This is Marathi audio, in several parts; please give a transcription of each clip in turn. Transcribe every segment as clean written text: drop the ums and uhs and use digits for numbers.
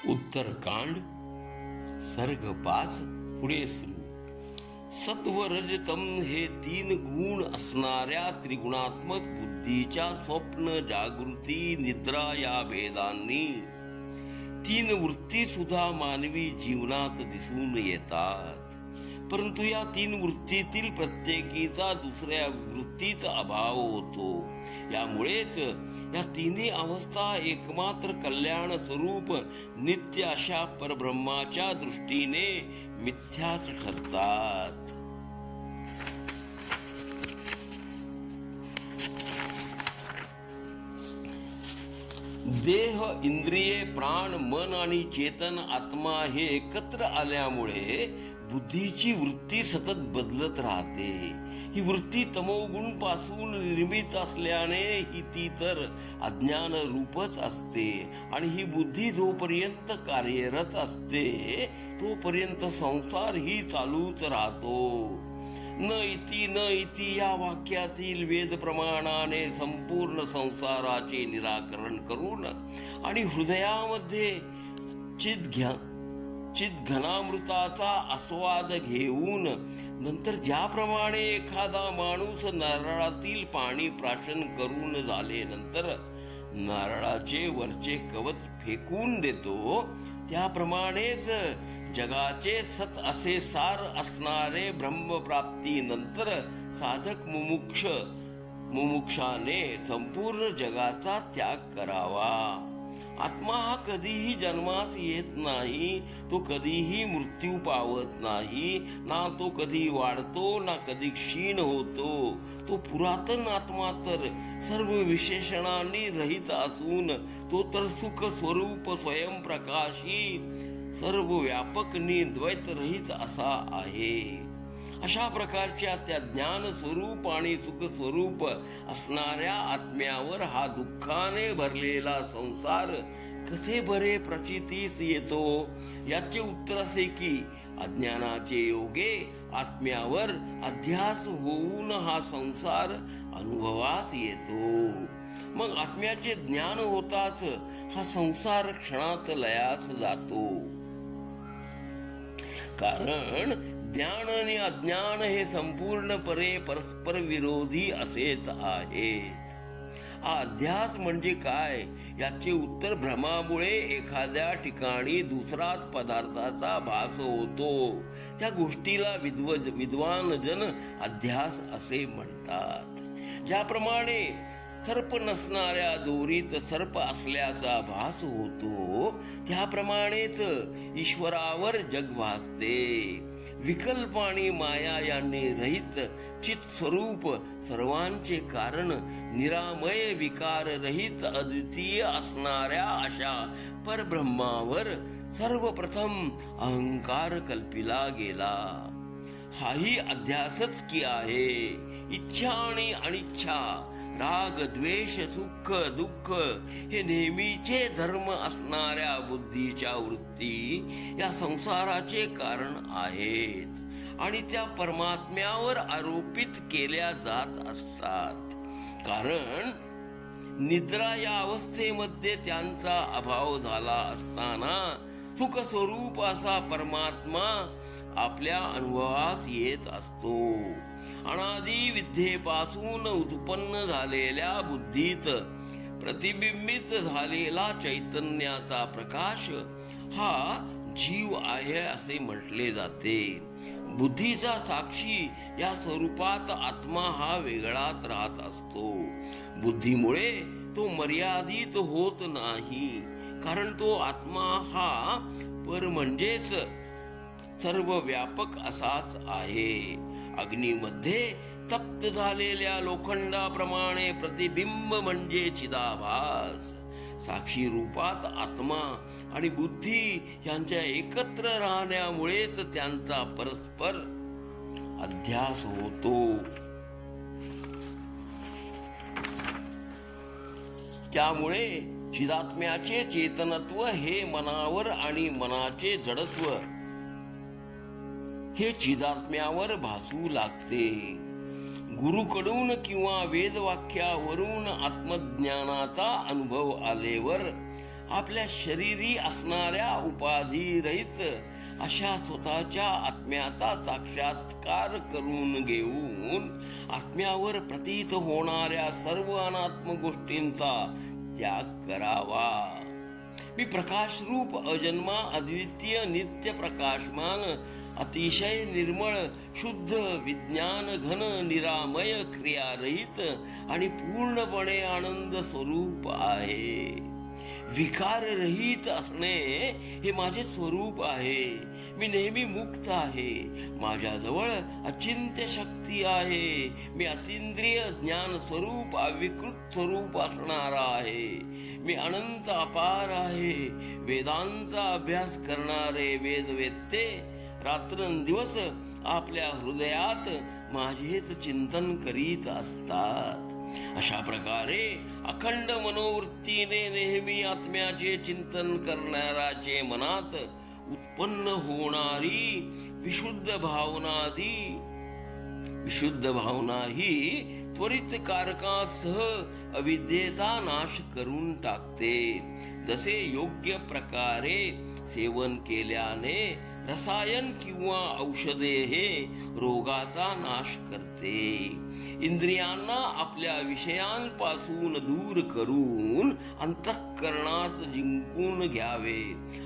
उत्तरकांड सर्ग 5 पुढे सुरू. सत्व रजतम हे 3 गुण असणाऱ्या त्रिगुणात्मक बुद्धीच्या स्वप्न, जागृती, निद्रा या भेदांनी 3 वृत्ती सुद्धा मानवी जीवनात दिसून येतात. परंतु या 3 वृत्तीतील प्रत्येकीचा दुसऱ्या वृत्तीत अभाव होतो. यामुळेच या तिन्ही अवस्था एकमात्र कल्याण स्वरूप नित्य अशा परब्रह्माच्या दृष्टीने मिथ्याच ठरतात. देह, इंद्रिये, प्राण, मन आणि चेतन आत्मा हे एकत्र आल्यामुळे बुद्धीची वृत्ती सतत बदलत राहते. ही वृत्ती तमोगुण पासून निर्मित असल्याने ही ती तर अज्ञान रूपच असते आणि ही बुद्धी जोपर्यंत कार्यरत असते तोपर्यंत संसार ही चालूच राहतो. न इति या वाक्यातील वेद प्रमाणाने संपूर्ण संसाराचे निराकरण करून आणि हृदयामध्ये चिद्घनामृताचा आस्वाद घेऊन नंतर ज्याप्रमाणे एखादा माणूस नारळातील पाणी प्राशन करून झाल्यानंतर नारळाचे वरचे कवच फेकून देतो, त्याप्रमाणेच जगाचे सत असे सार असणारे ब्रह्मप्राप्तीनंतर साधक मुमुक्षाने संपूर्ण जगाचा त्याग करावा. आत्मा हा कधीही जन्मास येत नाही, तो कधीही मृत्यू पावत नाही, ना तो कधी वाढतो ना कधी क्षीण होतो. तो पुरातन आत्मा तर सर्व विशेषणांनी रहित असून तो तर सुख स्वरूप स्वयंप्रकाशी सर्व व्यापक द्वैत रहित असा आहे. अशा प्रकारच्या त्या ज्ञान स्वरूप आणि सुख स्वरूप असणाऱ्या आत्म्यावर हा दुःखाने भरलेला संसार कसे बरे प्रचितीस येतो? याचे उत्तर असे की अज्ञानाचे योगे आत्म्यावर अध्यास होऊन हा संसार अनुभवास येतो. मग आत्म्याचे ज्ञान होताच हा संसार क्षणात लयास जातो. कारण ज्ञान आणि अज्ञान हे संपूर्णपणे परस्पर विरोधी असेच आहेत. हा अध्यास म्हणजे काय याचे उत्तर भ्रमामुळे एखाद्या ठिकाणी दुसराच पदार्थाचा भास होतो. त्या गोष्टीला विद्वान जन अध्यास असे म्हणतात. ज्याप्रमाणे सर्प नसणाऱ्या दोरीत सर्प असल्याचा भास होतो, त्याप्रमाणेच ईश्वरावर जग भासते. विकल्प आणि माया यांनी रहित चित स्वरूप सर्वांचे कारण निरामय विकार रहित अद्वितीय असणाऱ्या अशा परब्रह्मावर सर्वप्रथम अहंकार कल्पिला गेला. हाही अध्यासच की आहे. इच्छा आणि अनिच्छा, राग, द्वेष, सुख, दुःख हे नेहमीचे धर्म असणाऱ्या बुद्धीच्या वृत्ती या संसाराचे कारण आहेत आणि त्या परमात्म्यावर आरोपित केल्या जात असतात. कारण निद्रा या अवस्थेमध्ये त्यांचा अभाव झाला असताना सुख स्वरूप असा परमात्मा आपल्या अनुभवास येत असतो. अनादि विद्येपासून उत्पन्न झालेल्या बुद्धीत प्रतिबिंबित झालेला चैतन्याचा प्रकाश हा जीव आहे असे म्हटले जाते. बुद्धीचा साक्षी या स्वरूपात आत्मा हा वेगळाच राहत असतो. बुद्धीमुळे तो मर्यादित होत नाही, कारण तो आत्मा हा पर म्हणजेच सर्व व्यापक असाच आहे. अग्नीमध्ये तप्त झालेल्या लोखंडाप्रमाणे प्रतिबिंब म्हणजे चिदाभास. साक्षी रूपात आत्मा आणि बुद्धी यांच्या एकत्र राहण्यामुळेच त्यांचा परस्पर अध्यास होतो. त्यामुळे चिदात्म्याचे चेतनत्व हे मनावर आणि मनाचे जडत्व हे चिदात्म्यावर भासू लागते. गुरुकडून किंवा वेदवाक्यावरून आत्मज्ञानाचा अनुभव आल्यावर आपल्या शरीरी असणाऱ्या उपाधिरहित अशा स्वतःच्या आत्म्याचा साक्षात्कार करून घेऊन आत्म्यावर प्रतीत होणाऱ्या सर्व अनात्म गोष्टींचा त्याग करावा. मी प्रकाशरूप अजन्मा अद्वितीय नित्य प्रकाशमान अतिशय निर्मळ शुद्ध विज्ञान घन निरामय क्रियारहित आणि पूर्णपणे आनंद स्वरूप आहे. विकाररहित असणे हे माझे स्वरूप आहे. मी नेहमी मुक्त आहे. माझ्याजवळ अचिंत्य शक्ती आहे. मी अतींद्रिय ज्ञान स्वरूप अविकृत स्वरूप असणारा आहे. मी अनंत अपार आहे. वेदांचा अभ्यास करणारे वेदवेत्ते रात्रंदिवस आपल्या हृदयात माझेच चिंतन करीत असतात. अशा प्रकारे अखंड मनोवृत्तीने नेहमी आत्म्याचे चिंतन करणाऱ्याचे मनात उत्पन्न होणारी विशुद्ध भावना ही त्वरित कारकासह अविद्येचा नाश करून टाकते. जसे योग्य प्रकारे सेवन केल्याने रसायन किंवा औषधे हे रोगाचा नाश करते. इंद्रियांना आपल्या विषयांपासून दूर करून अंतःकरणास जिंकून घ्यावे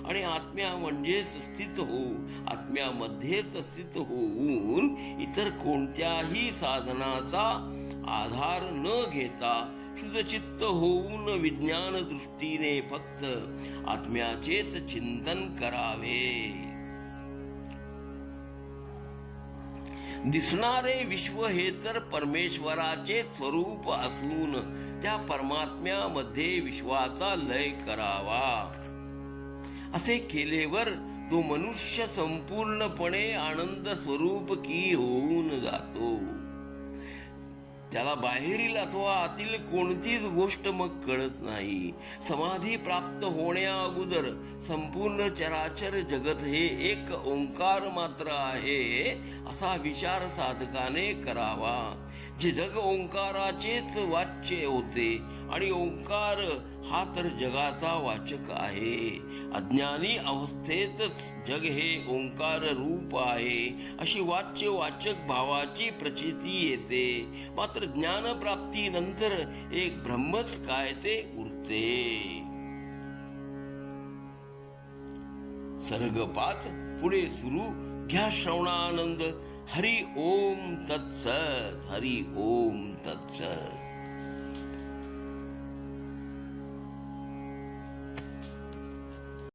आणि आत्म्यामध्येच स्थित होऊन इतर कोणत्याही साधनाचा आधार न घेता शुद्धचित्त होऊन विज्ञान दृष्टीने फक्त आत्म्याचेच चिंतन करावे. दिसणारे विश्व हे तर परमेश्वराचे स्वरूप असून त्या परमात्म्यामध्ये विश्वाचा लय करावा. असे केल्यावर तो मनुष्य संपूर्णपणे आनंद स्वरूप की होऊन जातो. त्याला बाहेरील अथवा आतील कोणतीच गोष्ट मग कळत नाही. समाधी प्राप्त होण्या अगोदर संपूर्ण चराचर जगत हे एक ओंकार मात्र आहे असा विचार साधकाने करावा. जे जग ओंकाराचेच वाच्य होते आणि ओंकार हा तर जगाचा वाचक आहे. अज्ञानी अवस्थेतच जग हे ओंकार रूप आहे अशी वाचक भावाची प्रचिती येते. मात्र ज्ञानप्राप्तीनंतर एक ब्रह्मच काय ते उरते. सर्ग 5 पुढे सुरू. घ्या श्रवणानंद. हरि ओम तत्सत. हरि ओम तत्सत.